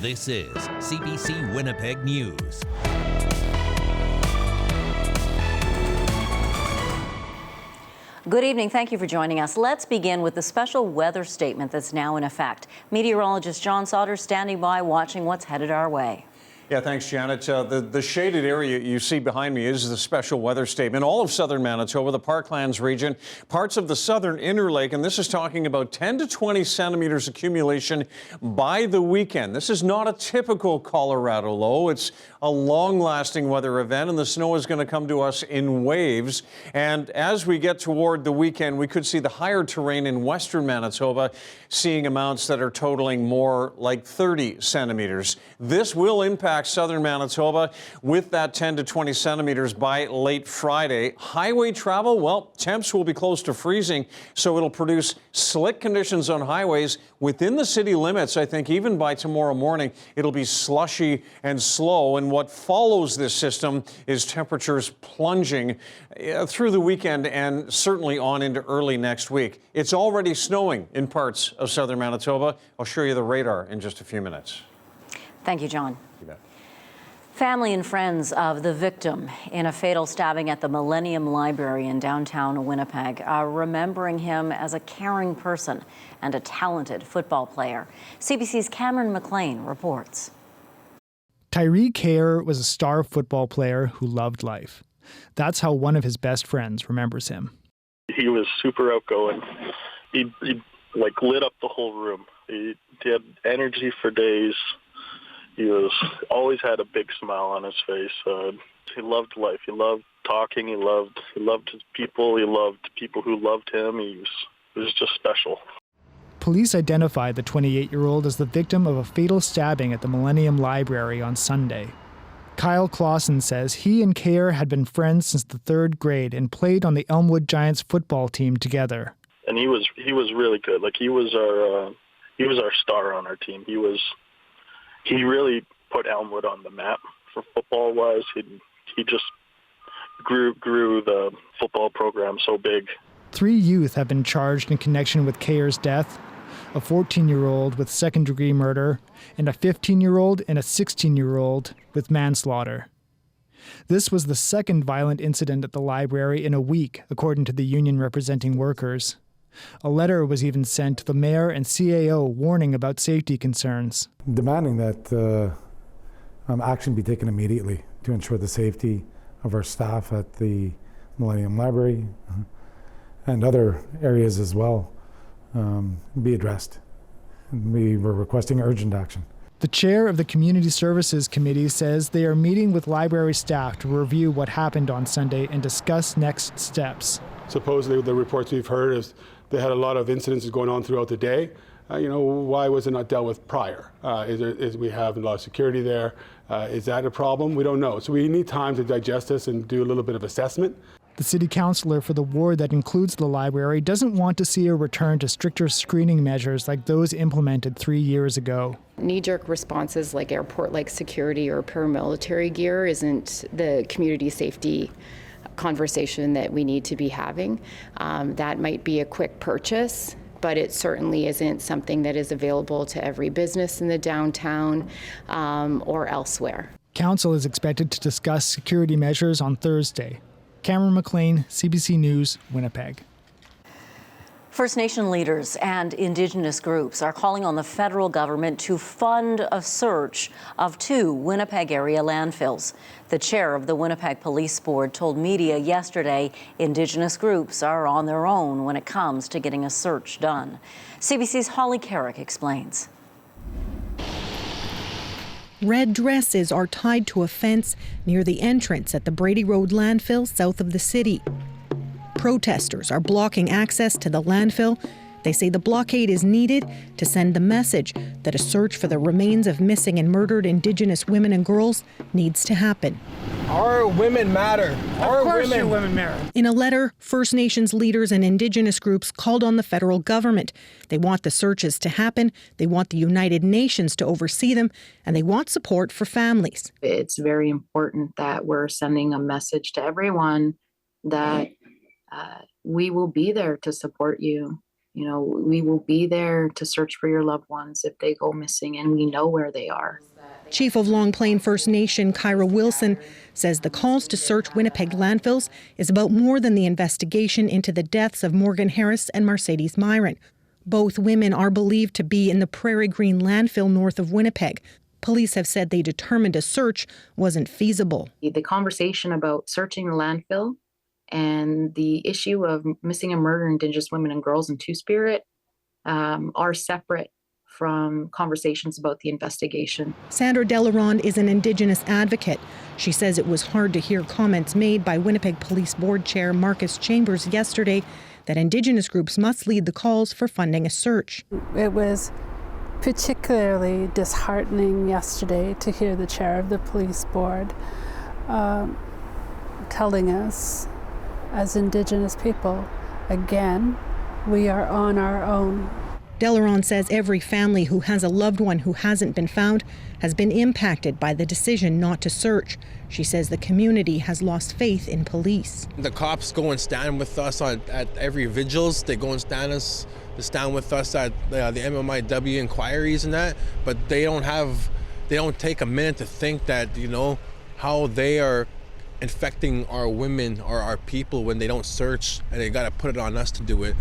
This is CBC Winnipeg News. Good evening. Thank you for joining us. Let's begin with the special weather statement that's now in effect. Meteorologist John Sauder standing by watching what's headed our way. Yeah, thanks, Janet. The shaded area you see behind me is the special weather statement. All of southern Manitoba, the Parklands region, parts of the southern Inner Lake, and this is talking about 10 to 20 centimeters accumulation by the weekend. This is not a typical Colorado low. It's a long-lasting weather event, and the snow is going to come to us in waves. And as we get toward the weekend, we could see the higher terrain in western Manitoba seeing amounts that are totaling more like 30 centimeters. This will impact southern Manitoba with that 10 to 20 centimeters by late Friday. Highway travel, well, temps will be close to freezing, so it'll produce slick conditions on highways within the city limits. I think even by tomorrow morning, it'll be slushy and slow. And what follows this system is temperatures plunging through the weekend and certainly on into early next week. It's already snowing in parts of southern Manitoba. I'll show you the radar in just a few minutes. Thank you, John. You bet. Family and friends of the victim in a fatal stabbing at the Millennium Library in downtown Winnipeg are remembering him as a caring person and a talented football player. CBC's Cameron McLean reports. Tyree Kerr was a star football player who loved life. That's how one of his best friends remembers him. He was super outgoing. He lit up the whole room. He had energy for days. He always had a big smile on his face. He loved life. He loved talking. He loved his people. He loved people who loved him. He was just special. Police identified the 28-year-old as the victim of a fatal stabbing at the Millennium Library on Sunday. Kyle Clausen says he and Kerr had been friends since the third grade and played on the Elmwood Giants football team together. And he was really good. He was our star on our team. He really put Elmwood on the map for football-wise. He just grew the football program so big. 3 youth have been charged in connection with Kerr's death, a 14-year-old with second-degree murder, and a 15-year-old and a 16-year-old with manslaughter. This was the second violent incident at the library in a week, according to the union representing workers. A letter was even sent to the mayor and CAO warning about safety concerns. Demanding that action be taken immediately to ensure the safety of our staff at the Millennium Library and other areas as well be addressed. We were requesting urgent action. The chair of the Community Services Committee says they are meeting with library staff to review what happened on Sunday and discuss next steps. Supposedly the reports we've heard is they had a lot of incidences going on throughout the day. Why was it not dealt with prior? Is we have a lot of security there? Is that a problem? We don't know. So we need time to digest this and do a little bit of assessment. The city councillor for the ward that includes the library doesn't want to see a return to stricter screening measures like those implemented 3 years ago. Knee-jerk responses like airport-like security or paramilitary gear isn't the community safety conversation that we need to be having. That might be a quick purchase, but it certainly isn't something that is available to every business in the downtown or elsewhere. Council is expected to discuss security measures on Thursday. Cameron McLean, CBC News, Winnipeg. First Nation leaders and Indigenous groups are calling on the federal government to fund a search of 2 Winnipeg area landfills. The chair of the Winnipeg Police Board told media yesterday Indigenous groups are on their own when it comes to getting a search done. CBC's Holly Carrick explains. Red dresses are tied to a fence near the entrance at the Brady Road landfill south of the city. Protesters are blocking access to the landfill. They say the blockade is needed to send the message that a search for the remains of missing and murdered Indigenous women and girls needs to happen. Our women matter. Our women matter. In a letter, First Nations leaders and Indigenous groups called on the federal government. They want the searches to happen, they want the United Nations to oversee them, and they want support for families. It's very important that we're sending a message to everyone that we will be there to support you You know, we will be there to search for your loved ones if they go missing, and we know where they are. Chief of Long Plain First Nation Kyra Wilson says the calls to search Winnipeg landfills is about more than the investigation into the deaths of Morgan Harris and Mercedes Myron. Both women are believed to be in the Prairie Green landfill north of Winnipeg. Police have said they determined a search wasn't feasible. The conversation about searching the landfill and the issue of missing and murdered Indigenous women and girls in Two-Spirit are separate from conversations about the investigation. Sandra Delaronde is an Indigenous advocate. She says it was hard to hear comments made by Winnipeg Police Board Chair Marcus Chambers yesterday that Indigenous groups must lead the calls for funding a search. It was particularly disheartening yesterday to hear the chair of the police board telling us, as Indigenous people, again, we are on our own. Delaronde says every family who has a loved one who hasn't been found has been impacted by the decision not to search. She says the community has lost faith in police. The cops go and stand with us at every vigils. They go and stand with us at the MMIW inquiries and that, but they don't take a minute to think that, you know, how they are infecting our women or our people when they don't search, and they got to put it on us to do it.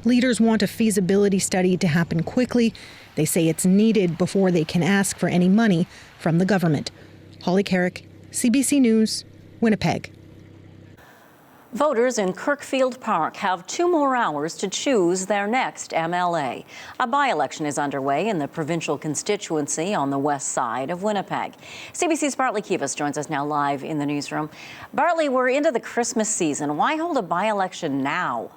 Leaders want a feasibility study to happen quickly. They say it's needed before they can ask for any money from the government. Holly Carrick, CBC News, Winnipeg. Voters in Kirkfield Park have 2 more hours to choose their next MLA. A by-election is underway in the provincial constituency on the west side of Winnipeg. CBC's Bartley Kivas joins us now live in the newsroom. Bartley, we're into the Christmas season. Why hold a by-election now?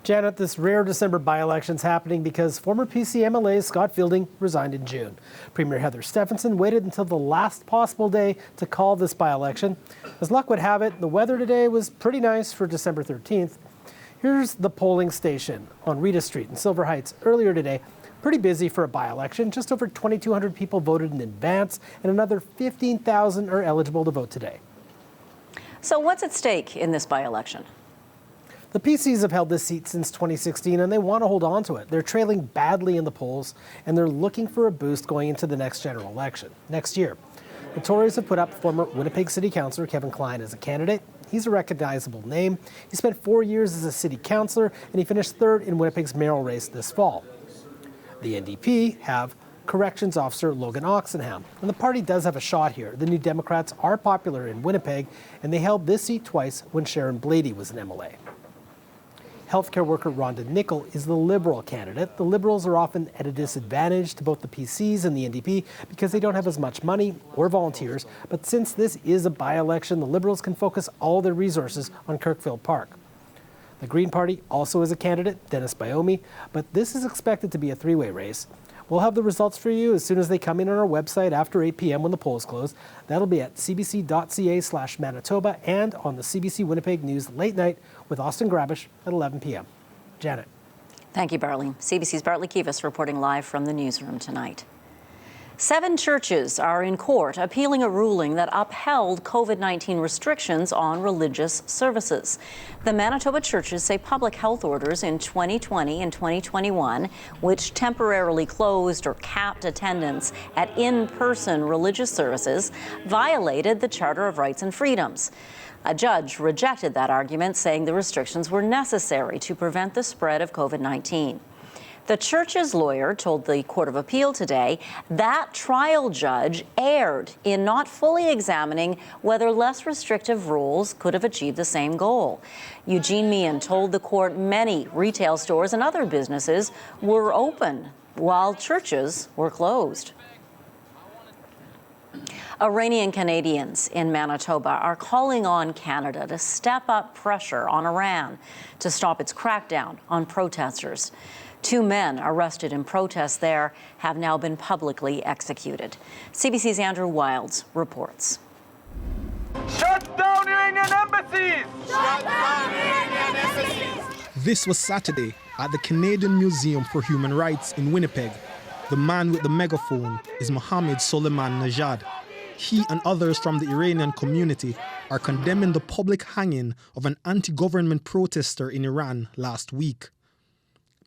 Janet, this rare December by-election is happening because former PC MLA Scott Fielding resigned in June. Premier Heather Stephenson waited until the last possible day to call this by-election. As luck would have it, the weather today was pretty nice for December 13th. Here's the polling station on Rita Street in Silver Heights earlier today. Pretty busy for a by-election. Just over 2,200 people voted in advance, and another 15,000 are eligible to vote today. So what's at stake in this by-election? The PCs have held this seat since 2016, and they want to hold on to it. They're trailing badly in the polls, and they're looking for a boost going into the next general election next year. The Tories have put up former Winnipeg City Councillor Kevin Klein as a candidate. He's a recognizable name. He spent 4 years as a city councillor, and he finished third in Winnipeg's mayoral race this fall. The NDP have Corrections Officer Logan Oxenham, and the party does have a shot here. The New Democrats are popular in Winnipeg, and they held this seat twice when Sharon Blady was an MLA. Healthcare worker Rhonda Nickel is the Liberal candidate. The Liberals are often at a disadvantage to both the PCs and the NDP because they don't have as much money or volunteers. But since this is a by-election, the Liberals can focus all their resources on Kirkfield Park. The Green Party also has a candidate, Dennis Biomi, but this is expected to be a three-way race. We'll have the results for you as soon as they come in on our website after 8 p.m. when the polls close. That'll be at cbc.ca/Manitoba and on the CBC Winnipeg News late night with Austin Grabish at 11 p.m. Janet. Thank you, Bartley. CBC's Bartley Kivas reporting live from the newsroom tonight. 7 churches are in court appealing a ruling that upheld COVID-19 restrictions on religious services. The Manitoba churches say public health orders in 2020 and 2021, which temporarily closed or capped attendance at in-person religious services, violated the Charter of Rights and Freedoms. A judge rejected that argument, saying the restrictions were necessary to prevent the spread of COVID-19. The church's lawyer told the Court of Appeal today that trial judge erred in not fully examining whether less restrictive rules could have achieved the same goal. Eugene Meehan told the court many retail stores and other businesses were open while churches were closed. Iranian Canadians in Manitoba are calling on Canada to step up pressure on Iran to stop its crackdown on protesters. 2 men arrested in protests there have now been publicly executed. CBC's Andrew Wilds reports. Shut down Iranian embassies! Shut down Iranian embassies! This was Saturday at the Canadian Museum for Human Rights in Winnipeg. The man with the megaphone is Mohammed Soleiman Najad. He and others from the Iranian community are condemning the public hanging of an anti-government protester in Iran last week.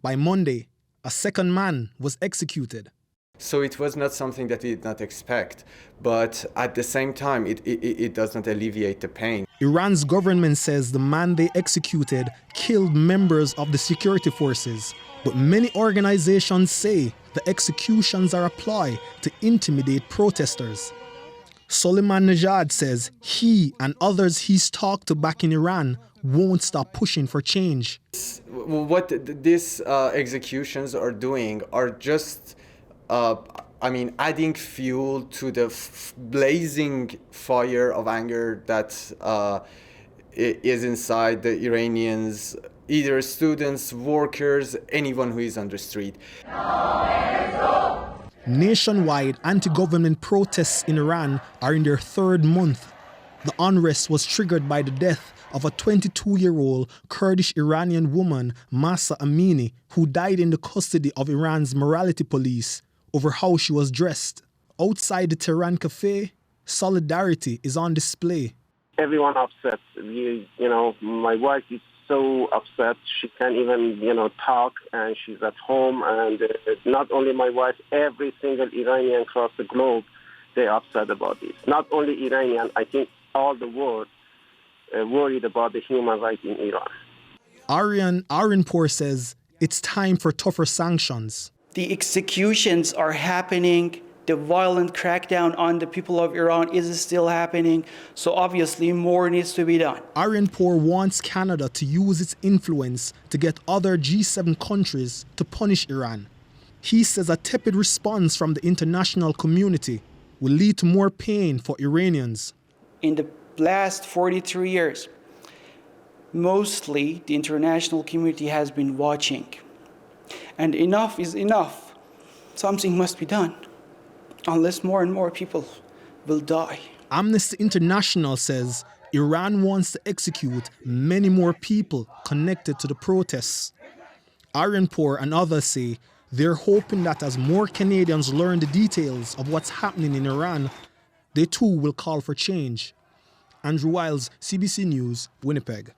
By Monday, a second man was executed. So it was not something that we did not expect, but at the same time, it does not alleviate the pain. Iran's government says the man they executed killed members of the security forces, but many organizations say the executions are a ploy to intimidate protesters. Soleiman Nejad says he and others he's talked to back in Iran won't stop pushing for change. What these executions are doing are just adding fuel to the blazing fire of anger that is inside the Iranians, either students, workers, anyone who is on the street. Nationwide anti-government protests in Iran are in their third month. The unrest was triggered by the death of a 22-year-old Kurdish-Iranian woman, Mahsa Amini, who died in the custody of Iran's morality police over how she was dressed. Outside the Tehran cafe, solidarity is on display. Everyone upset. My wife is so upset. She can't even, talk, and she's at home. And not only my wife, every single Iranian across the globe, they're upset about this. Not only Iranian, I think all the world worried about the human rights in Iran. Aryan Arinpour says it's time for tougher sanctions. The executions are happening. The violent crackdown on the people of Iran is still happening. So obviously more needs to be done. Arinpour wants Canada to use its influence to get other G7 countries to punish Iran. He says a tepid response from the international community will lead to more pain for Iranians. In the last 43 years, mostly the international community has been watching. And enough is enough. Something must be done, unless more and more people will die. Amnesty International says Iran wants to execute many more people connected to the protests. Arinpour and others say they're hoping that as more Canadians learn the details of what's happening in Iran, they too will call for change. Andrew Wiles, CBC News, Winnipeg.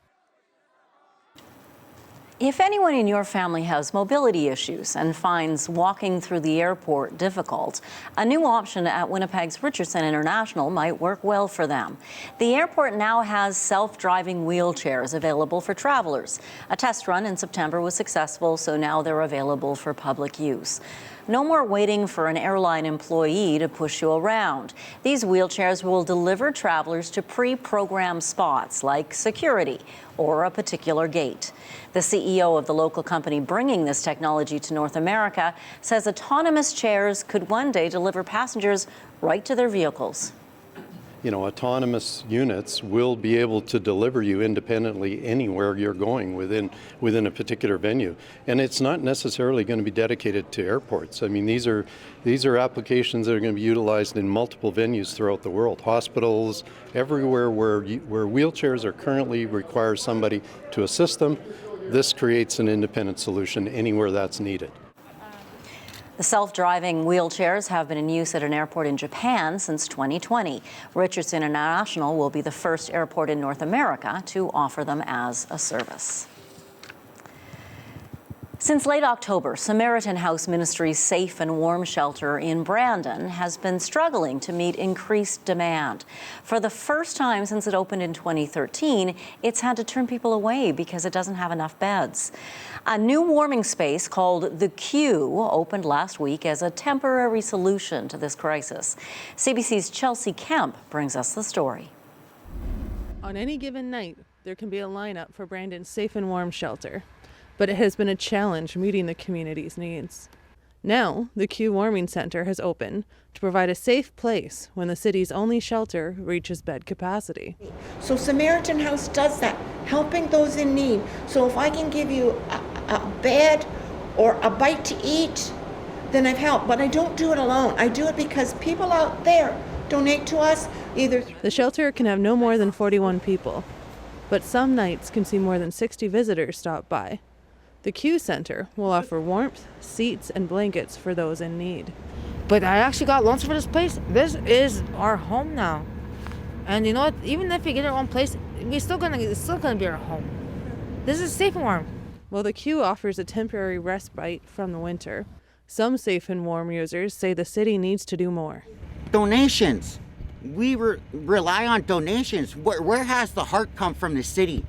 If anyone in your family has mobility issues and finds walking through the airport difficult, a new option at Winnipeg's Richardson International might work well for them. The airport now has self-driving wheelchairs available for travelers. A test run in September was successful, so now they're available for public use. No more waiting for an airline employee to push you around. These wheelchairs will deliver travelers to pre-programmed spots like security or a particular gate. The CEO of the local company bringing this technology to North America says autonomous chairs could one day deliver passengers right to their vehicles. Autonomous units will be able to deliver you independently anywhere you're going within a particular venue. And it's not necessarily going to be dedicated to airports. I mean, these are applications that are going to be utilized in multiple venues throughout the world. Hospitals, everywhere where wheelchairs are currently require somebody to assist them. This creates an independent solution anywhere that's needed. The self-driving wheelchairs have been in use at an airport in Japan since 2020. Richardson International will be the first airport in North America to offer them as a service. Since late October, Samaritan House Ministry's Safe and Warm shelter in Brandon has been struggling to meet increased demand. For the first time since it opened in 2013, it's had to turn people away because it doesn't have enough beds. A new warming space called The Q opened last week as a temporary solution to this crisis. CBC's Chelsea Kemp brings us the story. On any given night, there can be a lineup for Brandon's Safe and Warm shelter, but it has been a challenge meeting the community's needs. Now, the Q Warming Center has opened to provide a safe place when the city's only shelter reaches bed capacity. So Samaritan House does that, helping those in need. So if I can give you a bed or a bite to eat, then I've helped. But I don't do it alone. I do it because people out there donate to us either. The shelter can have no more than 41 people, but some nights can see more than 60 visitors stop by. The Q Center will offer warmth, seats, and blankets for those in need. But I actually got loans for this place. This is our home now. And you know what? Even if we get our own place, it's still gonna be our home. This is safe and warm. While the queue offers a temporary respite from the winter, some Safe and Warm users say the city needs to do more. Donations. We rely on donations. Where has the heart come from the city?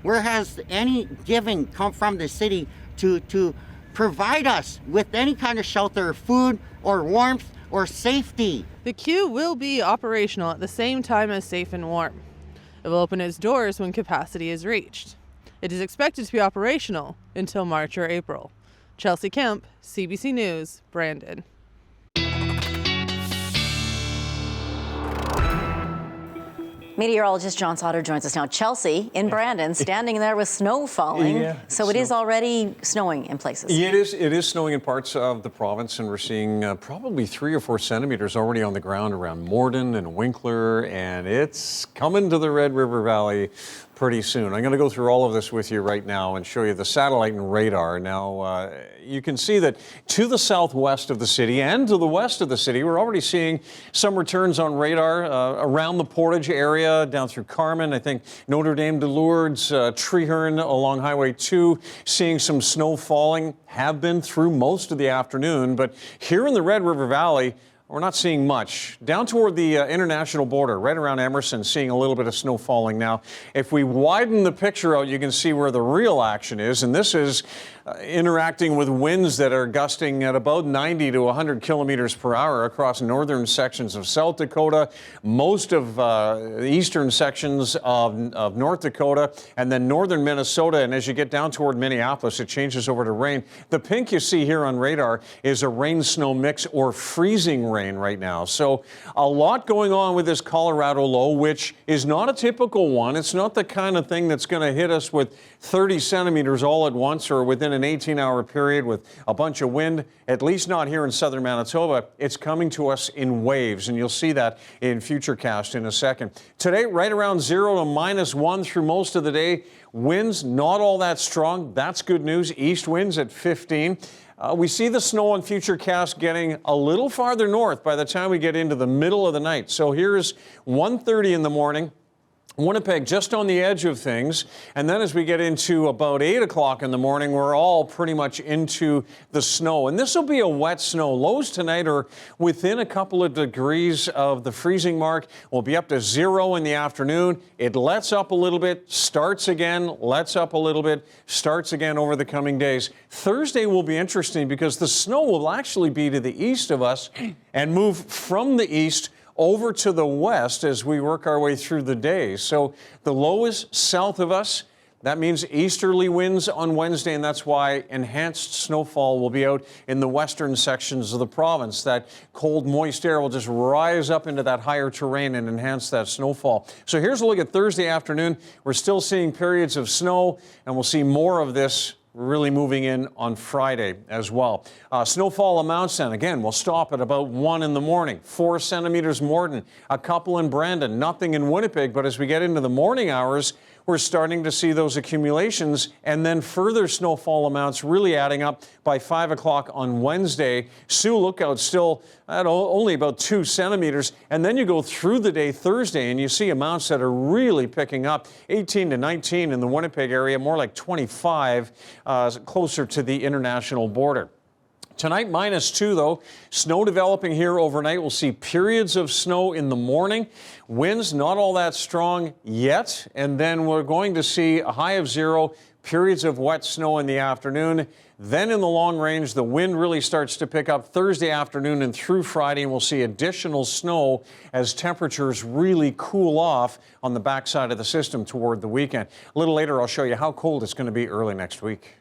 Where has any giving come from the city to provide us with any kind of shelter, food, or warmth, or safety? The queue will be operational at the same time as Safe and Warm. It will open its doors when capacity is reached. It is expected to be operational until March or April. Chelsea Kemp, CBC News, Brandon. Meteorologist John Sauder joins us now. Chelsea, in Brandon, standing there with snow falling. Yeah, so it is already snowing in places. It is snowing in parts of the province, and we're seeing probably 3 or 4 centimeters already on the ground around Morden and Winkler, and it's coming to the Red River Valley pretty soon. I'm going to go through all of this with you right now and show you the satellite and radar. Now, you can see that to the southwest of the city and to the west of the city, we're already seeing some returns on radar around the Portage area, down through Carmen. I think Notre Dame de Lourdes, Treeherne along Highway 2, seeing some snow falling, have been through most of the afternoon. But here in the Red River Valley, we're not seeing much. Down toward the international border, right around Emerson, seeing a little bit of snow falling now. If we widen the picture out, you can see where the real action is, and this is interacting with winds that are gusting at about 90 to 100 kilometers per hour across northern sections of South Dakota, most of the eastern sections of North Dakota, and then northern Minnesota. And as you get down toward Minneapolis, it changes over to rain. The pink you see here on radar is a rain-snow mix or freezing rain right now. So a lot going on with this Colorado low, which is not a typical one. It's not the kind of thing that's going to hit us with 30 centimeters all at once or within an 18-hour period with a bunch of wind, at least not here in southern Manitoba. It's coming to us in waves, and you'll see that in Futurecast in a second. Today, right around 0 to -1 through most of the day. Winds not all that strong. That's good news. East winds at 15. We see the snow on Futurecast getting a little farther north by the time we get into the middle of the night. So here's 1:30 in the morning. Winnipeg just on the edge of things, and then as we get into about 8 o'clock in the morning, we're all pretty much into the snow. And this will be a wet snow. Lows tonight are within a couple of degrees of the freezing mark. We'll be up to 0 in the afternoon. It lets up a little bit, starts again, lets up a little bit, starts again over the coming days. Thursday will be interesting because the snow will actually be to the east of us and move from the east over to the west as we work our way through the day. So the low is south of us. That means easterly winds on Wednesday, and that's why enhanced snowfall will be out in the western sections of the province. That cold, moist air will just rise up into that higher terrain and enhance that snowfall. So here's a look at Thursday afternoon. We're still seeing periods of snow, and we'll see more of this really moving in on Friday as well. Snowfall amounts then, again, will stop at about 1 in the morning. 4 centimeters Morden, a couple in Brandon, nothing in Winnipeg. But as we get into the morning hours, we're starting to see those accumulations and then further snowfall amounts really adding up by 5 o'clock on Wednesday. Sioux Lookout still at only about 2 centimeters. And then you go through the day Thursday and you see amounts that are really picking up. 18 to 19 in the Winnipeg area, more like 25 closer to the international border. Tonight, -2, though. Snow developing here overnight. We'll see periods of snow in the morning. Winds not all that strong yet. And then we're going to see a high of 0, periods of wet snow in the afternoon. Then in the long range, the wind really starts to pick up Thursday afternoon and through Friday. And we'll see additional snow as temperatures really cool off on the backside of the system toward the weekend. A little later, I'll show you how cold it's going to be early next week.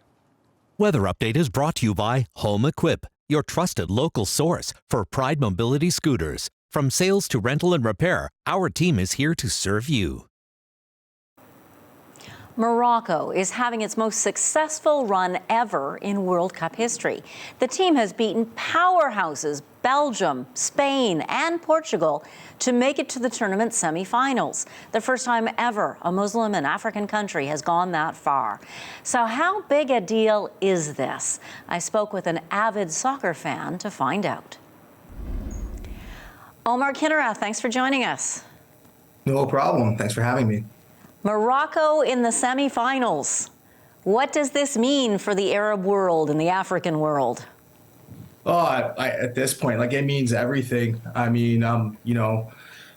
Weather Update is brought to you by Home Equip, your trusted local source for Pride Mobility scooters. From sales to rental and repair, our team is here to serve you. Morocco is having its most successful run ever in World Cup history. The team has beaten powerhouses Belgium, Spain, and Portugal to make it to the tournament semifinals. The first time ever a Muslim and African country has gone that far. So how big a deal is this? I spoke with an avid soccer fan to find out. Omar Kinnerath, thanks for joining us. No problem. Thanks for having me. Morocco in the semifinals. What does this mean for the Arab world and the African world? Oh, at this point, like, it means everything. I mean,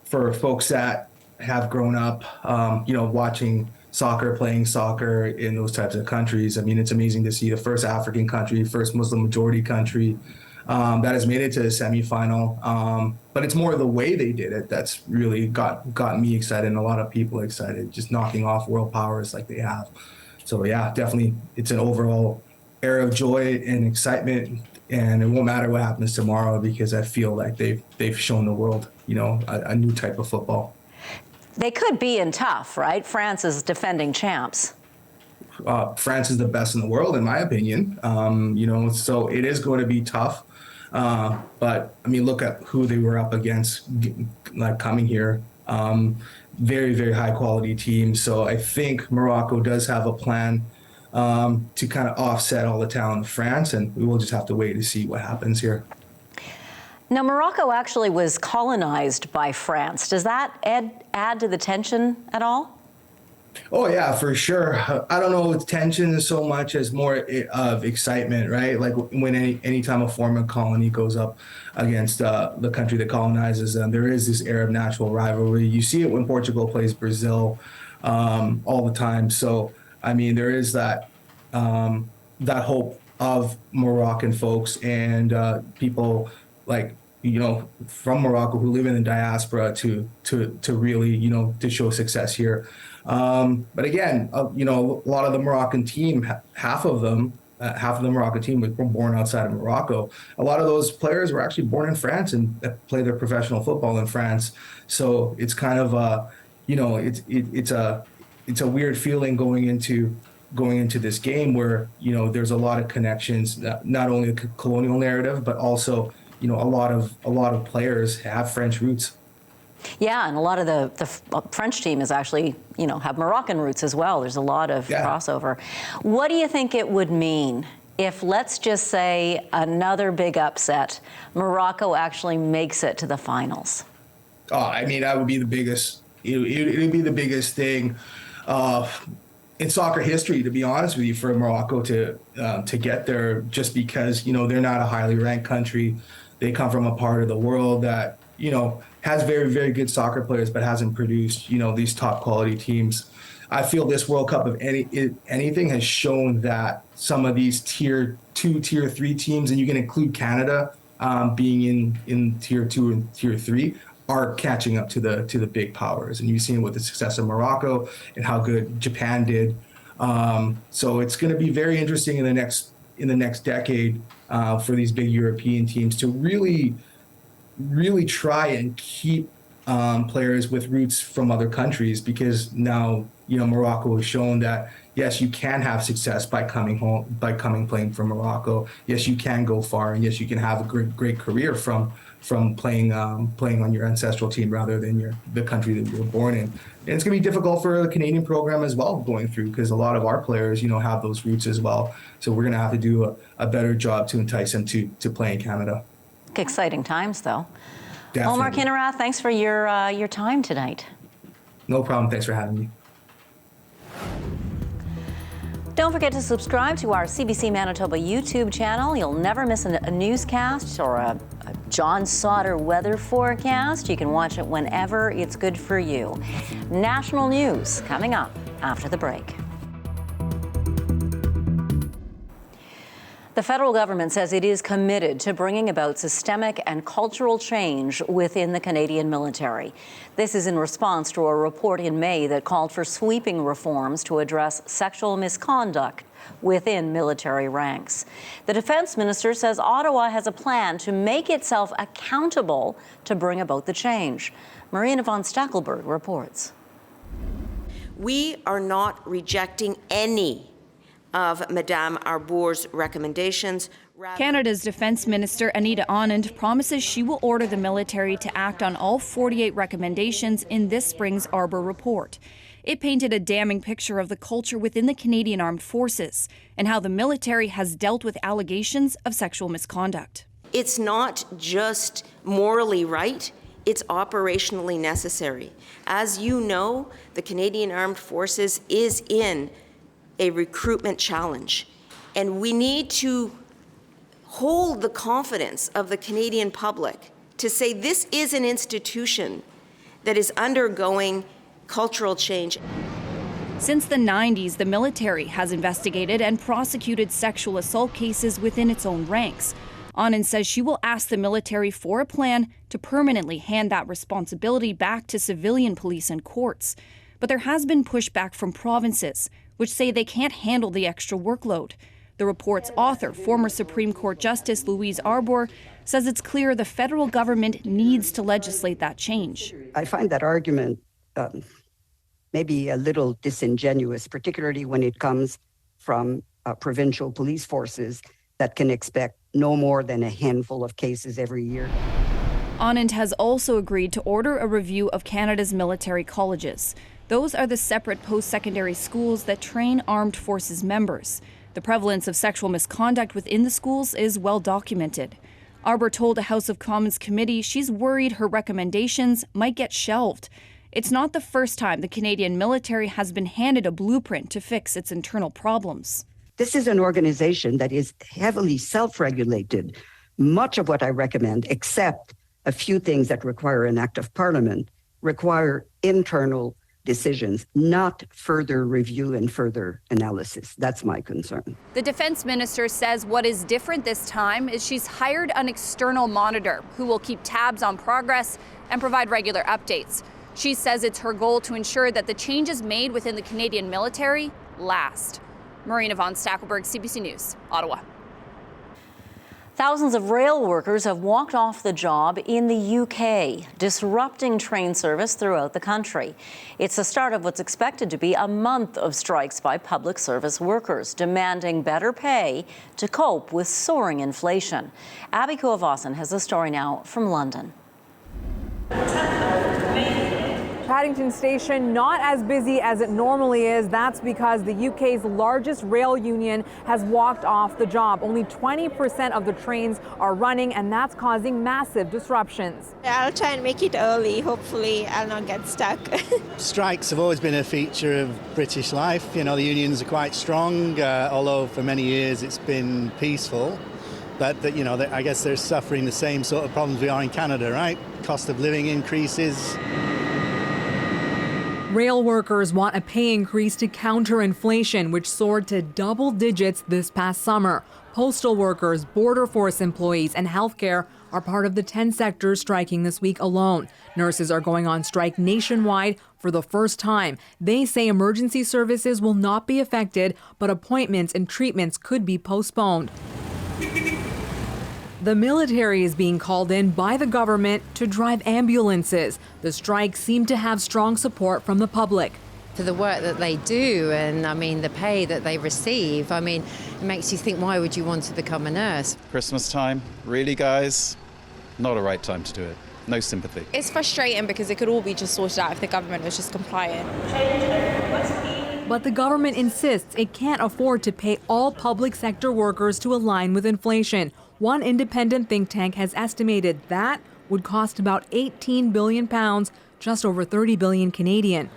for folks that have grown up, watching soccer, playing soccer in those types of countries, I mean, it's amazing to see the first African country, first Muslim majority country that has made it to the semifinal. But it's more the way they did it that's really got me excited and a lot of people excited, just knocking off world powers like they have. So yeah, definitely, it's an overall era of joy and excitement. And it won't matter what happens tomorrow because I feel like they've shown the world, a new type of football. They could be in tough, right? France is defending champs. France is the best in the world, in my opinion. So it is going to be tough. But I mean, look at who they were up against, like coming here. Very, very high quality team. So I think Morocco does have a plan to kind of offset all the talent of France, and we will just have to wait to see what happens here. Now, Morocco actually was colonized by France. Does that add to the tension at all? Oh yeah, for sure. I don't know if tension is so much as more of excitement, right? Like when anytime a former colony goes up against the country that colonizes them, there is this air of natural rivalry. You see it when Portugal plays Brazil all the time. So I mean, there is that hope of Moroccan folks and people like from Morocco who live in the diaspora to really to show success here. But again, a lot of the Moroccan team, half of the Moroccan team was born outside of Morocco. A lot of those players were actually born in France and play their professional football in France. So it's kind of it's a weird feeling going into this game where there's a lot of connections, not only the colonial narrative, but also a lot of players have French roots. Yeah, and a lot of the French team is actually have Moroccan roots as well. There's a lot of crossover. What do you think it would mean if, let's just say, another big upset, Morocco actually makes it to the finals? Oh, I mean, that would be the biggest. It would be the biggest thing in soccer history, to be honest with you, for Morocco to get there, just because they're not a highly ranked country. They come from a part of the world that has very, very good soccer players, but hasn't produced these top quality teams. I feel this World Cup, if anything, has shown that some of these tier 2, tier 3 teams, and you can include Canada being in tier 2 and tier 3, are catching up to the big powers. And you've seen with the success of Morocco and how good Japan did. So it's going to be very interesting in the next decade for these big European teams to really try and keep players with roots from other countries, because now Morocco has shown that yes, you can have success by playing for Morocco. Yes, you can go far, and yes, you can have a great career from playing on your ancestral team rather than the country that you were born in. And it's going to be difficult for the Canadian program as well going through, because a lot of our players have those roots as well. So we're going to have to do a better job to entice them to play in Canada. Exciting times, though. Definitely. Omar Kinarath, thanks for your time tonight. No problem. Thanks for having me. Don't forget to subscribe to our CBC Manitoba YouTube channel. You'll never miss a newscast or a John Sauder weather forecast. You can watch it whenever it's good for you. National news coming up after the break. The federal government says it is committed to bringing about systemic and cultural change within the Canadian military. This is in response to a report in May that called for sweeping reforms to address sexual misconduct within military ranks. The defense minister says Ottawa has a plan to make itself accountable to bring about the change. Marina von Stackelberg reports. We are not rejecting any of Madame Arbour's recommendations. Canada's Defence Minister Anita Anand promises she will order the military to act on all 48 recommendations in this spring's Arbour report. It painted a damning picture of the culture within the Canadian Armed Forces and how the military has dealt with allegations of sexual misconduct. It's not just morally right, it's operationally necessary. As you know, the Canadian Armed Forces is in a recruitment challenge. And we need to hold the confidence of the Canadian public to say this is an institution that is undergoing cultural change. Since the 90s, the military has investigated and prosecuted sexual assault cases within its own ranks. Anand says she will ask the military for a plan to permanently hand that responsibility back to civilian police and courts. But there has been pushback from provinces, which say they can't handle the extra workload. The report's author, former Supreme Court Justice Louise Arbour, says it's clear the federal government needs to legislate that change. I find that argument maybe a little disingenuous, particularly when it comes from provincial police forces that can expect no more than a handful of cases every year. Anand has also agreed to order a review of Canada's military colleges. Those are the separate post-secondary schools that train armed forces members. The prevalence of sexual misconduct within the schools is well documented. Arbour told a House of Commons committee she's worried her recommendations might get shelved. It's not the first time the Canadian military has been handed a blueprint to fix its internal problems. This is an organization that is heavily self-regulated. Much of what I recommend, except a few things that require an act of parliament, require internal decisions, not further review and further analysis. That's my concern. The defense minister says what is different this time is she's hired an external monitor who will keep tabs on progress and provide regular updates. She says it's her goal to ensure that the changes made within the Canadian military last. Marina von Stackelberg, CBC News, Ottawa. Thousands of rail workers have walked off the job in the UK, disrupting train service throughout the country. It's the start of what's expected to be a month of strikes by public service workers, demanding better pay to cope with soaring inflation. Abby Kuavasan has the story now from London. Paddington Station not as busy as it normally is. That's because the UK's largest rail union has walked off the job. Only 20% of the trains are running, and that's causing massive disruptions. I'll try and make it early. Hopefully I'll not get stuck. Strikes have always been a feature of British life. You know, the unions are quite strong, although for many years it's been peaceful. But, I guess they're suffering the same sort of problems we are in Canada, right? Cost of living increases. Rail workers want a pay increase to counter inflation, which soared to double digits this past summer. Postal workers, border force employees, and healthcare are part of the 10 sectors striking this week alone. Nurses are going on strike nationwide for the first time. They say emergency services will not be affected, but appointments and treatments could be postponed. The military is being called in by the government to drive ambulances. The strikes seem to have strong support from the public. For the work that they do and, the pay that they receive, it makes you think, why would you want to become a nurse? Christmas time, really, guys? Not a right time to do it. No sympathy. It's frustrating because it could all be just sorted out if the government was just compliant. But the government insists it can't afford to pay all public sector workers to align with inflation. One independent think tank has estimated that would cost about £18 billion, just over 30 billion Canadian.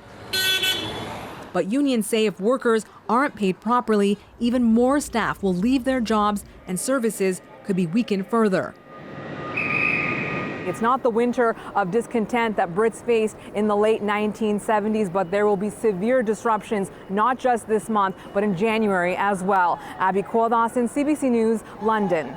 But unions say if workers aren't paid properly, even more staff will leave their jobs and services could be weakened further. It's not the winter of discontent that Brits faced in the late 1970s, but there will be severe disruptions, not just this month, but in January as well. Abby Kuavasan, CBC News, London.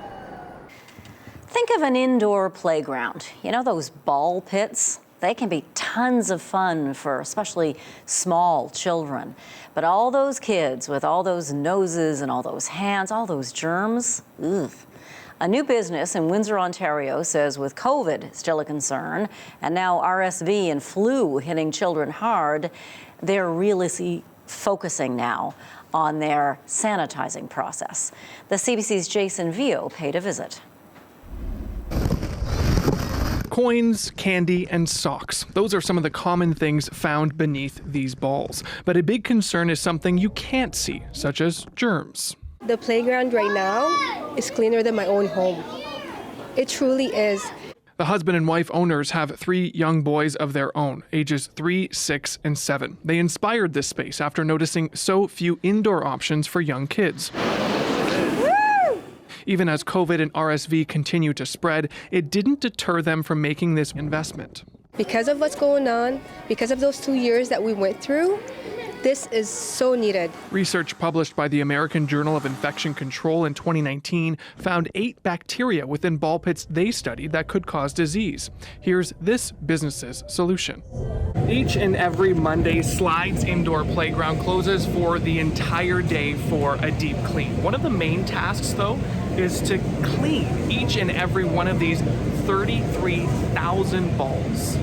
Think of an indoor playground. You know those ball pits? They can be tons of fun for especially small children. But all those kids with all those noses and all those hands, all those germs, ugh. A new business in Windsor, Ontario says with COVID still a concern, and now RSV and flu hitting children hard, they're really focusing now on their sanitizing process. The CBC's Jason Vio paid a visit. Coins, candy, and socks. Those are some of the common things found beneath these balls. But a big concern is something you can't see, such as germs. The playground right now is cleaner than my own home. It truly is. The husband and wife owners have 3 young boys of their own, ages 3, 6, and 7. They inspired this space after noticing so few indoor options for young kids. Even as COVID and RSV continue to spread, it didn't deter them from making this investment. Because of what's going on, because of those 2 years that we went through, this is so needed. Research published by the American Journal of Infection Control in 2019 found 8 bacteria within ball pits they studied that could cause disease. Here's this business's solution. Each and every Monday, Slides Indoor Playground closes for the entire day for a deep clean. One of the main tasks, though, is to clean each and every one of these 33,000 balls.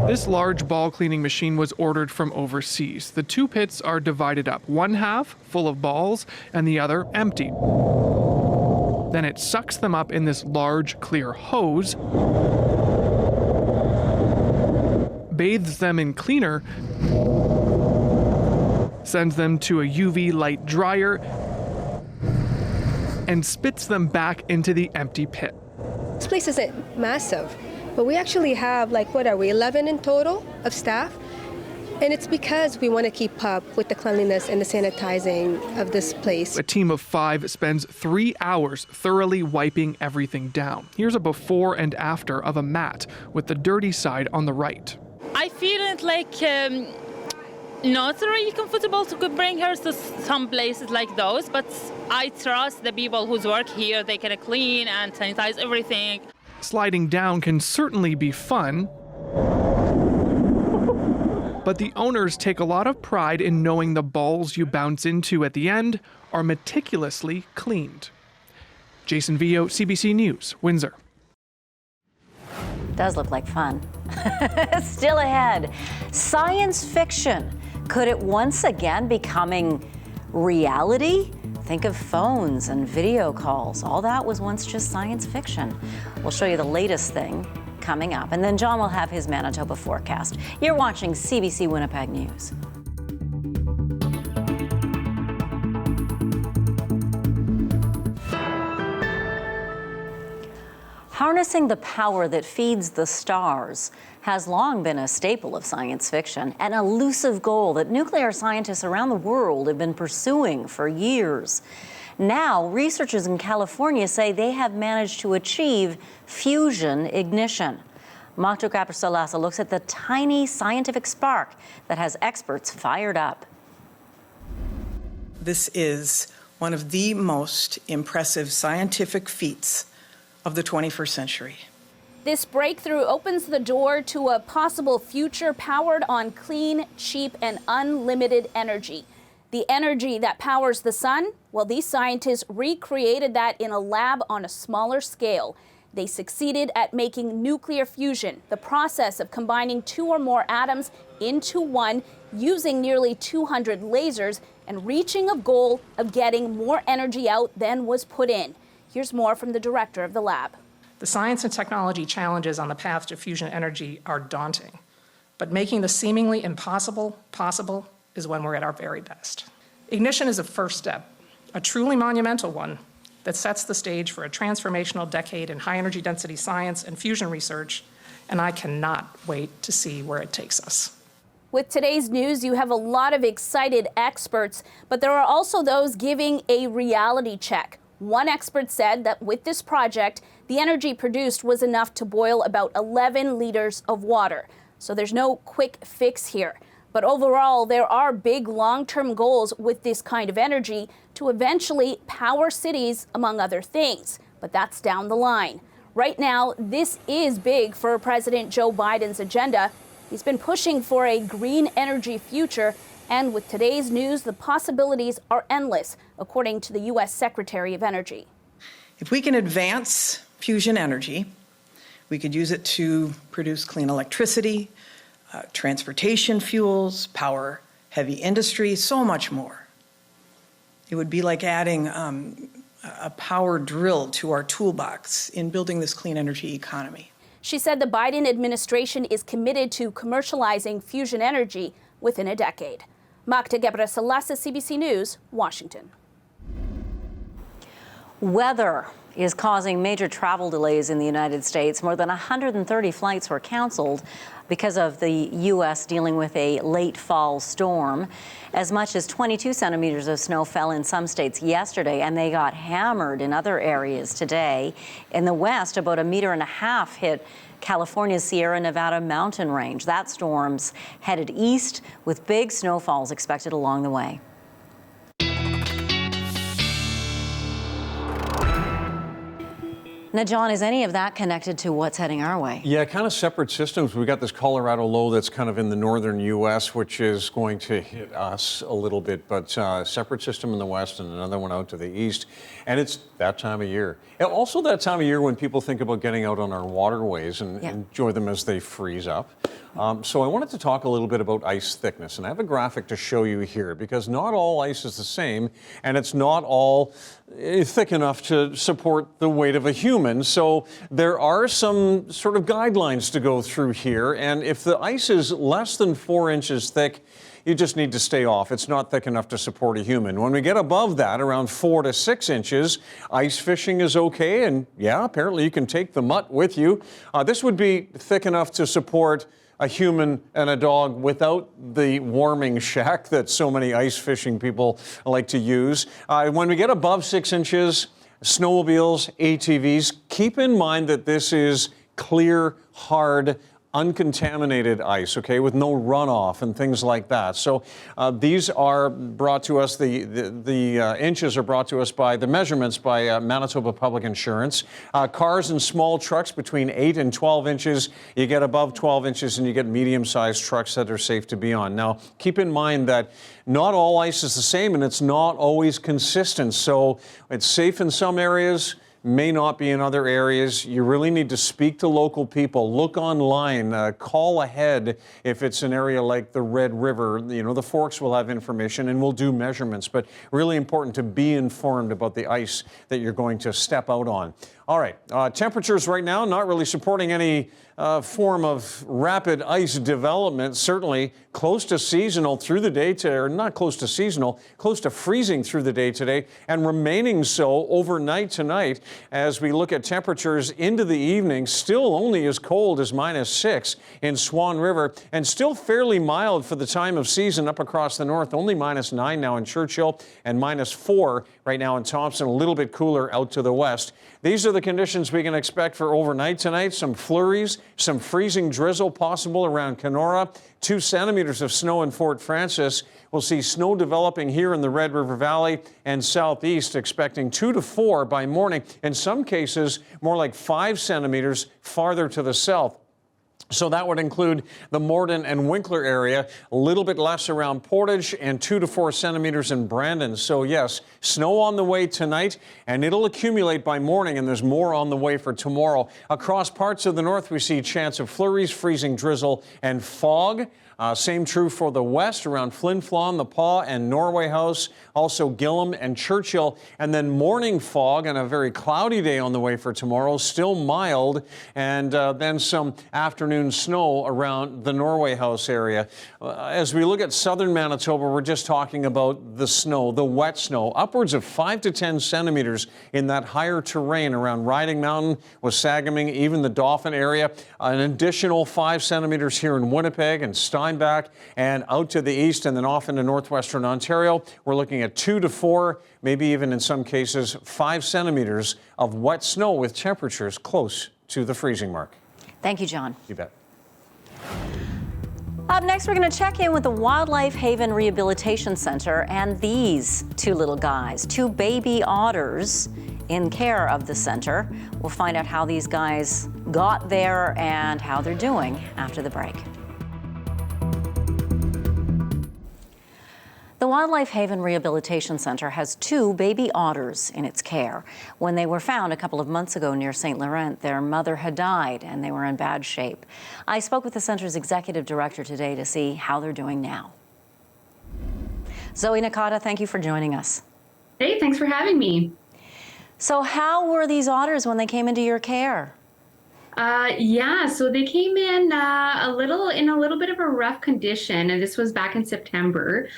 This large ball cleaning machine was ordered from overseas. The 2 pits are divided up, one half full of balls and the other empty. Then it sucks them up in this large clear hose, bathes them in cleaner, sends them to a UV light dryer, and spits them back into the empty pit. This place isn't massive, but we actually have 11 in total of staff. And it's because we want to keep up with the cleanliness and the sanitizing of this place. A team of 5 spends 3 hours thoroughly wiping everything down. Here's a before and after of a mat with the dirty side on the right. I feel it not really comfortable to bring her to some places like those, but I trust the people who work here. They can clean and sanitize everything. Sliding down can certainly be fun, but the owners take a lot of pride in knowing the balls you bounce into at the end are meticulously cleaned. Jason Vio, CBC News, Windsor. Does look like fun. Still ahead, science fiction. Could it once again becoming reality? Think of phones and video calls. All that was once just science fiction. We'll show you the latest thing coming up. And then John will have his Manitoba forecast. You're watching CBC Winnipeg News. Harnessing the power that feeds the stars has long been a staple of science fiction, an elusive goal that nuclear scientists around the world have been pursuing for years. Now, researchers in California say they have managed to achieve fusion ignition. Magda Gabrisalasa looks at the tiny scientific spark that has experts fired up. This is one of the most impressive scientific feats of the 21st century. This breakthrough opens the door to a possible future powered on clean, cheap, and unlimited energy. The energy that powers the sun, well, these scientists recreated that in a lab on a smaller scale. They succeeded at making nuclear fusion, the process of combining 2 or more atoms into one using nearly 200 lasers and reaching a goal of getting more energy out than was put in. Here's more from the director of the lab. The science and technology challenges on the path to fusion energy are daunting, but making the seemingly impossible possible is when we're at our very best. Ignition is a first step, a truly monumental one that sets the stage for a transformational decade in high energy density science and fusion research, and I cannot wait to see where it takes us. With today's news, you have a lot of excited experts, but there are also those giving a reality check. One expert said that with this project, the energy produced was enough to boil about 11 liters of water. So there's no quick fix here. But overall, there are big long-term goals with this kind of energy to eventually power cities, among other things. But that's down the line. Right now, this is big for President Joe Biden's agenda. He's been pushing for a green energy future. And with today's news, the possibilities are endless, according to the U.S. Secretary of Energy. If we can advance fusion energy, we could use it to produce clean electricity, transportation fuels, power heavy industry, so much more. It would be like adding a power drill to our toolbox in building this clean energy economy. She said the Biden administration is committed to commercializing fusion energy within a decade. Magda Gabrisalasa, CBC News, Washington. Weather is causing major travel delays in the United States. More than 130 flights were canceled because of the U.S. dealing with a late fall storm. As much as 22 centimeters of snow fell in some states yesterday, and they got hammered in other areas today. In the West, about 1.5 meters hit California's Sierra Nevada mountain range. That storm's headed east with big snowfalls expected along the way. Now, John, is any of that connected to what's heading our way? Yeah, kind of separate systems. We got this Colorado low that's kind of in the northern U.S., which is going to hit us a little bit, but separate system in the west and another one out to the east. And it's that time of year. And also that time of year when people think about getting out on our waterways and enjoy them as they freeze up. So I wanted to talk a little bit about ice thickness, and I have a graphic to show you here because not all ice is the same, and it's not all thick enough to support the weight of a human. So there are some sort of guidelines to go through here, and if the ice is less than 4 inches thick, you just need to stay off. It's not thick enough to support a human. When we get above that, around 4 to 6 inches, ice fishing is okay, and yeah, apparently you can take the mutt with you. This would be thick enough to support a human and a dog without the warming shack that so many ice fishing people like to use. When we get above 6 inches, snowmobiles, ATVs, keep in mind that this is clear, hard, uncontaminated ice, okay, with no runoff and things like that. So these are brought to us, the inches are brought to us by the measurements by Manitoba Public Insurance. Cars and small trucks between 8 and 12 inches. You get above 12 inches and you get medium-sized trucks that are safe to be on. Now, keep in mind that not all ice is the same and it's not always consistent. So it's safe in some areas, may not be in other areas. You really need to speak to local people. Look online, call ahead if it's an area like the Red River. You know, the Forks will have information and we'll do measurements, but really important to be informed about the ice that you're going to step out on. All right, temperatures right now not really supporting any form of rapid ice development, certainly close to seasonal through the day, or not close to seasonal, close to freezing through the day today, and remaining so overnight tonight as we look at temperatures into the evening, still only as cold as -6 in Swan River, and still fairly mild for the time of season up across the north, only -9 now in Churchill, and -4 right now in Thompson, a little bit cooler out to the west. These are the conditions we can expect for overnight tonight. Some flurries, some freezing drizzle possible around Kenora, 2 centimeters of snow in Fort Francis. We'll see snow developing here in the Red River Valley and southeast, expecting 2 to 4 by morning. In some cases, more like 5 centimeters farther to the south. So that would include the Morden and Winkler area, a little bit less around Portage, and 2 to 4 centimeters in Brandon. So yes, snow on the way tonight, and it'll accumulate by morning, and there's more on the way for tomorrow. Across parts of the north, we see a chance of flurries, freezing drizzle, and fog. Same true for the west around Flin Flon, the Paw, and Norway House, also Gillam and Churchill, and then morning fog and a very cloudy day on the way for tomorrow, still mild, and then some afternoon snow around the Norway House area. As we look at southern Manitoba, we're just talking about the snow, the wet snow, upwards of 5 to 10 centimeters in that higher terrain around Riding Mountain, Wasagaming, even the Dauphin area. An additional 5 centimeters here in Winnipeg and Steinbach and out to the east and then off into northwestern Ontario. We're looking at 2 to 4, maybe even in some cases 5 centimeters of wet snow with temperatures close to the freezing mark. Thank you, John. You bet. Up next, we're going to check in with the Wildlife Haven Rehabilitation Center and these 2 little guys, 2 baby otters in care of the center. We'll find out how these guys got there and how they're doing after the break. The Wildlife Haven Rehabilitation Center has 2 baby otters in its care. When they were found a couple of months ago near St. Laurent, their mother had died and they were in bad shape. I spoke with the center's executive director today to see how they're doing now. Zoe Nakata, thank you for joining us. Hey, thanks for having me. So how were these otters when they came into your care? Yeah, so they came in in a little bit of a rough condition, and this was back in September.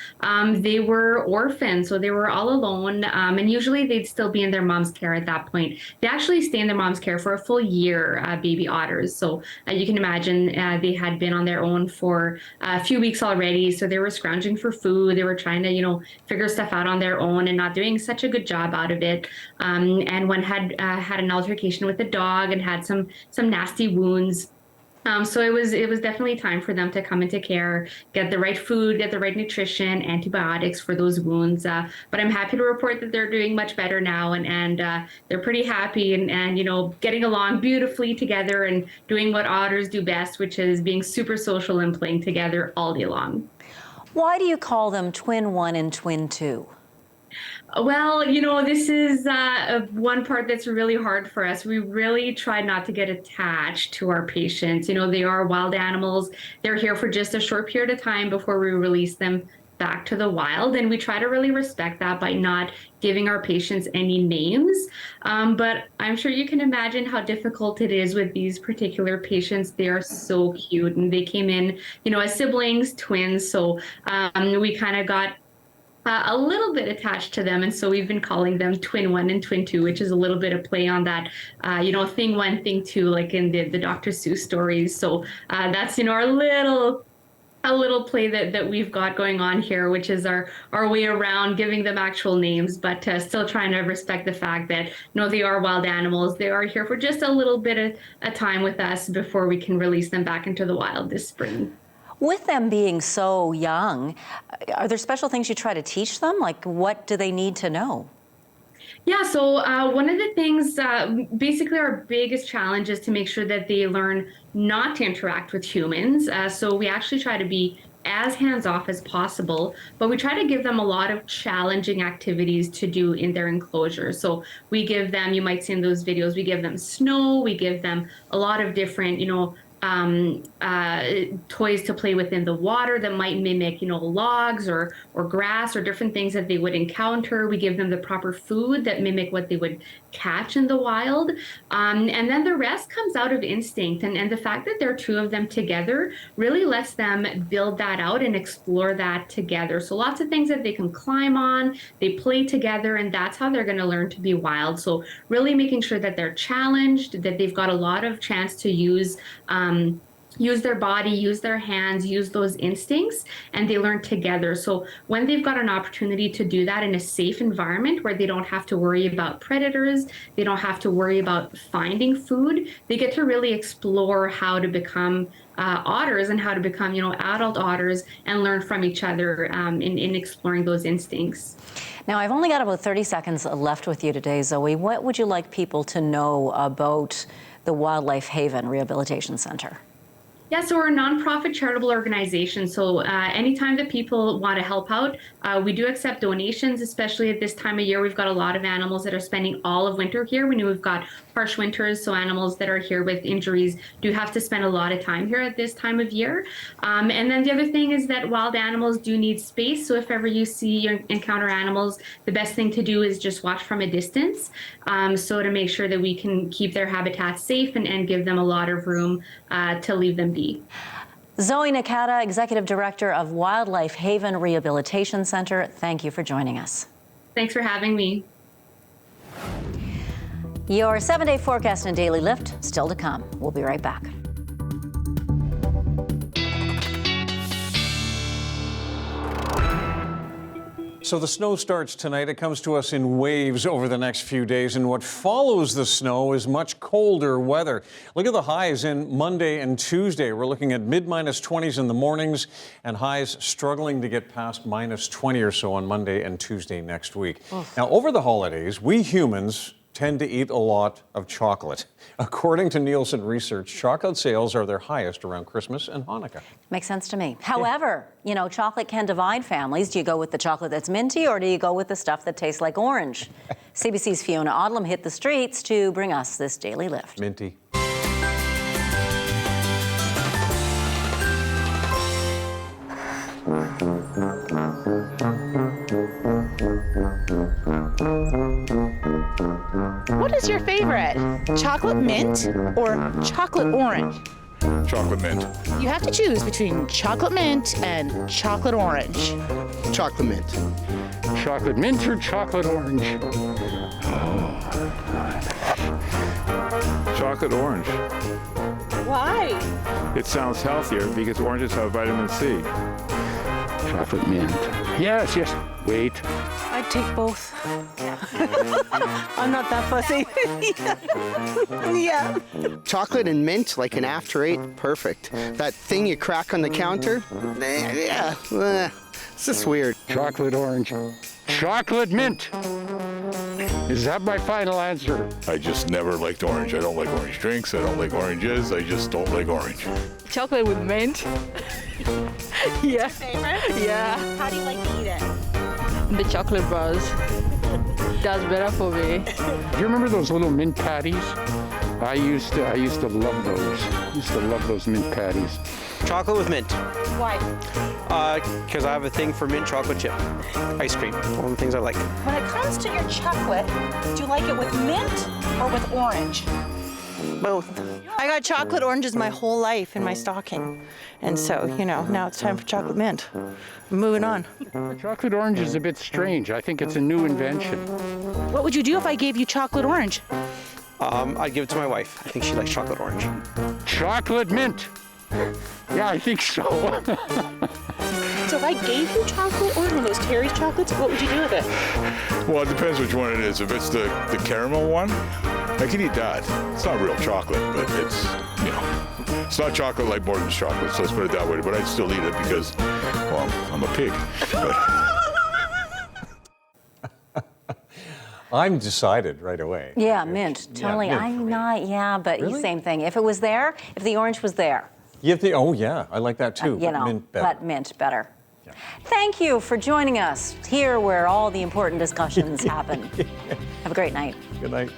They were orphans, so they were all alone, and usually they'd still be in their mom's care at that point. They actually stay in their mom's care for a full year, baby otters. So you can imagine they had been on their own for a few weeks already, so they were scrounging for food. They were trying to, figure stuff out on their own and not doing such a good job out of it. And one had an altercation with a dog and had some nasty wounds. So it was definitely time for them to come into care, get the right food, get the right nutrition, antibiotics for those wounds. But I'm happy to report that they're doing much better now, and they're pretty happy and getting along beautifully together and doing what otters do best, which is being super social and playing together all day long. Why do you call them Twin 1 and Twin 2? Well, this is one part that's really hard for us. We really try not to get attached to our patients. They are wild animals. They're here for just a short period of time before we release them back to the wild. And we try to really respect that by not giving our patients any names. But I'm sure you can imagine how difficult it is with these particular patients. They are so cute, and they came in, as siblings, twins. So we kind of got a little bit attached to them, and so we've been calling them Twin 1 and Twin 2, which is a little bit of play on that, thing 1, thing 2, like in the Dr. Seuss stories. So that's our little play that we've got going on here, which is our way around giving them actual names, but still trying to respect the fact that they are wild animals. They are here for just a little bit of a time with us before we can release them back into the wild this spring. With them being so young, are there special things you try to teach them? Like, what do they need to know? Yeah, so one of the things, basically our biggest challenge is to make sure that they learn not to interact with humans. So we actually try to be as hands-off as possible, but we try to give them a lot of challenging activities to do in their enclosure. So we give them, you might see in those videos, we give them snow, we give them a lot of different, toys to play with in the water that might mimic, logs or grass or different things that they would encounter. We give them the proper food that mimic what they would catch in the wild. And then the rest comes out of instinct. And the fact that there are two of them together really lets them build that out and explore that together. So lots of things that they can climb on, they play together, and that's how they're going to learn to be wild. So really making sure that they're challenged, that they've got a lot of chance to use their body, use their hands, use those instincts, and they learn together. So when they've got an opportunity to do that in a safe environment where they don't have to worry about predators, they don't have to worry about finding food, they get to really explore how to become otters and how to become, adult otters and learn from each other in exploring those instincts. Now, I've only got about 30 seconds left with you today, Zoe. What would you like people to know about the Wildlife Haven Rehabilitation Center? Yeah, so we're a nonprofit charitable organization. So anytime that people want to help out, we do accept donations, especially at this time of year. We've got a lot of animals that are spending all of winter here. We know we've got harsh winters, so animals that are here with injuries do have to spend a lot of time here at this time of year. And then the other thing is that wild animals do need space. So if ever you see or encounter animals, the best thing to do is just watch from a distance. So to make sure that we can keep their habitat safe and give them a lot of room to leave them be. Zoe Nakata, Executive Director of Wildlife Haven Rehabilitation Center, thank you for joining us. Thanks for having me. Your 7-day forecast and daily lift still to come. We'll be right back. So the snow starts tonight. It comes to us in waves over the next few days, and what follows the snow is much colder weather. Look at the highs in Monday and Tuesday. We're looking at mid-20s in the mornings and highs struggling to get past -20 or so on Monday and Tuesday next week. Now, over the holidays, we humans tend to eat a lot of chocolate. According to Nielsen research, chocolate sales are their highest around Christmas and Hanukkah. Makes sense to me. However, chocolate can divide families. Do you go with the chocolate that's minty, or do you go with the stuff that tastes like orange? CBC's Fiona Odlum hit the streets to bring us this daily lift. Minty. What is your favorite? Chocolate mint or chocolate orange? Chocolate mint. You have to choose between chocolate mint and chocolate orange. Chocolate mint. Chocolate mint or chocolate orange? Chocolate orange. Why? It sounds healthier because oranges have vitamin C. Chocolate mint. Yes, yes. Wait. I'd take both. I'm not that fussy. Yeah. Chocolate and mint, like an after eight, perfect. That thing you crack on the counter, yeah, it's just weird. Chocolate orange. Chocolate mint. Is that my final answer? I just never liked orange. I don't like orange drinks. I don't like oranges. I just don't like orange. Chocolate with mint. Yeah. Favorite? Yeah. How do you like to eat it? The chocolate bars. That's better for me. Do you remember those little mint patties? I used to love those. I used to love those mint patties. Chocolate with mint. Why? Because I have a thing for mint chocolate chip ice cream. One of the things I like. When it comes to your chocolate, do you like it with mint or with orange? Both. I got chocolate oranges my whole life in my stocking. And so, now it's time for chocolate mint. Moving on. Chocolate orange is a bit strange. I think it's a new invention. What would you do if I gave you chocolate orange? I'd give it to my wife. I think she likes chocolate orange. Chocolate mint. Yeah, I think so. So if I gave you chocolate orange, one of those Terry's chocolates, what would you do with it? Well, it depends which one it is. If it's the caramel one, I can eat that. It's not real chocolate, but it's, it's not chocolate like Morton's chocolate, so let's put it that way. But I'd still eat it because, well, I'm a pig. I'm decided right away. Yeah, mint. Totally. mint I'm not, but Really? same thing. If it was there, if the orange was there. Oh, yeah, I like that too. But mint better. But mint better. Yeah. Thank you for joining us here where all the important discussions happen. Have a great night. Good night.